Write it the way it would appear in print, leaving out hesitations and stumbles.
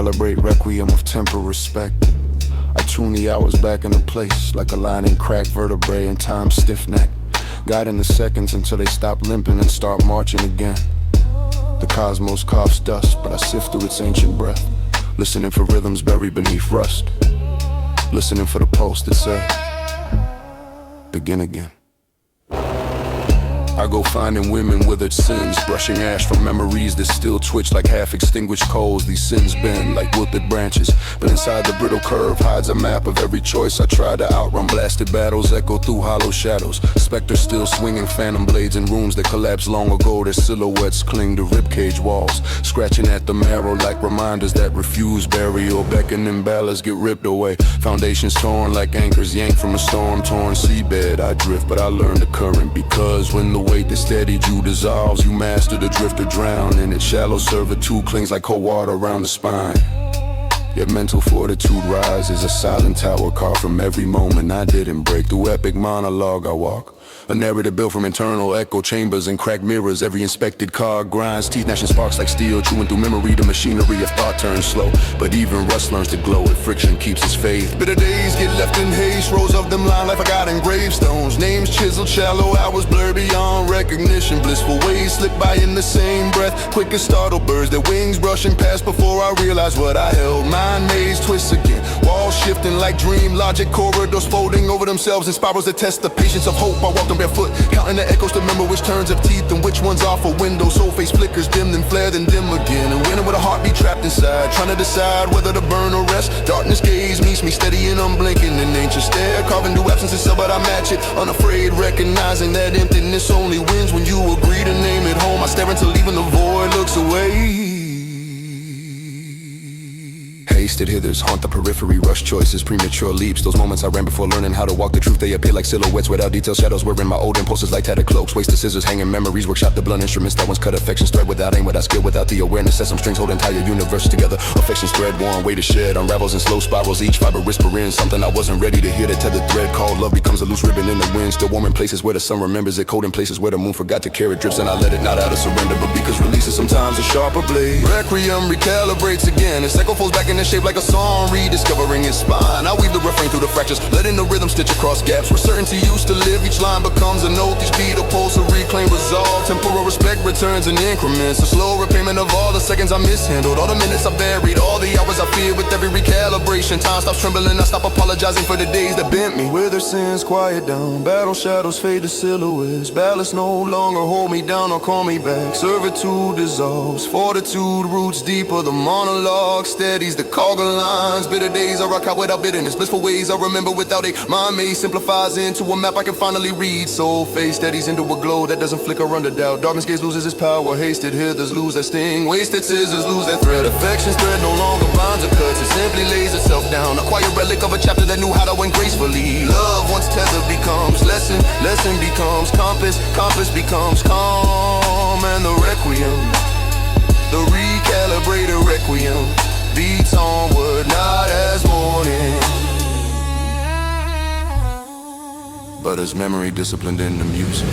Recalibrate Requiem of temper respect. I tune the hours back into place, like aligning cracked vertebrae and time's stiff neck, guiding the seconds until they stop limping and start marching again. The cosmos coughs dust, but I sift through its ancient breath, listening for rhythms buried beneath rust, listening for the pulse that says, begin again. I go finding women withered sins, brushing ash from memories that still twitch like half-extinguished coals. These sins bend like wilted branches, but inside the brittle curve hides a map of every choice I try to outrun. Blasted battles echo through hollow shadows, specters still swinging phantom blades in rooms that collapsed long ago. Their silhouettes cling to ribcage walls, scratching at the marrow like reminders that refuse burial. Beckoning ballads get ripped away, foundations torn like anchors yanked from a storm-torn seabed. I drift, but I learn the current, because when the weight that steadied you dissolves, you master the drift or drown in it. Shallow servitude clings like cold water around the spine, yet mental fortitude rises, a silent tower carved from every moment I didn't break. Through epic monologue I walk, a narrative built from internal echo chambers and cracked mirrors. Every inspected cog grinds, teeth gnashing sparks like steel, chewing through memory. The machinery of thought turns slow, but even rust learns to glow if friction keeps its faith. Bitter days get left in haste, rows of them line like forgotten gravestones. Names chiseled shallow, hours blur beyond recognition. Blissful ways slip by in the same breath, quick as startled birds, their wings brushing past before I realize what I held. Mind maze twists again, walls shifting like dream logic, corridors folding over themselves in spirals that test the patience of hope. I walk them barefoot, counting the echoes to remember which turns of teeth and which ones off a window. Soul face flickers, dim then flare then dim again, and winning with a heartbeat trapped inside, trying to decide whether to burn or rest. Darkness gaze meets me steady and unblinking, an ancient stare carving through absence itself, but I match it, unafraid, recognizing that emptiness only wins when you agree to name it home. I stare until even the void looks away. Hasted hithers haunt the periphery, rush choices, premature leaps. Those moments I ran before learning how to walk the truth, they appear like silhouettes without detail. Shadows wearing my old impulses like tattered cloaks. Wasted scissors hanging memories, workshop the blunt instruments that once cut affections. Thread without aim, without skill, without the awareness that some strings hold entire universe together. Affections thread one way to shed, unravels in slow spirals, each fiber whispering something I wasn't ready to hear. The tethered thread called love becomes a loose ribbon in the wind, still warm in places where the sun remembers it, cold in places where the moon forgot to carry. It drifts and I let it, not out of surrender, but because releases sometimes a sharper blade. Requiem recalibrates again, its echo folds back in the shape like a song, rediscovering its spine. I weave the refrain through the fractures, letting the rhythm stitch across gaps where certainty used to live. Each line becomes a note, each beat a pulse, a reclaim resolve. Temporal respect returns in increments, a slow repayment of all the seconds I mishandled, all the minutes I buried, all the hours I feared. With every recalibration, time stops trembling, I stop apologizing for the days that bent me. Wither sins quiet down, battle shadows fade to silhouettes. Ballast no longer hold me down or call me back. Servitude dissolves, fortitude roots deeper. The monologue steadies the coggle lines. Bitter days I rock out without bitterness, blissful ways I remember without a mind maze. Simplifies into a map I can finally read. Soul face steadies into a glow that doesn't flicker under doubt. Darkness gaze loses its power, hasted hithers lose their sting, wasted scissors lose their thread. Affection's thread no longer binds or cuts, it simply lays itself down. A quiet relic of a chapter that knew how to end gracefully. Love once tethered becomes lesson, lesson becomes compass, compass becomes calm. And the requiem, the recalibrated requiem, beats onward, not as morning, but as memory disciplined in the music.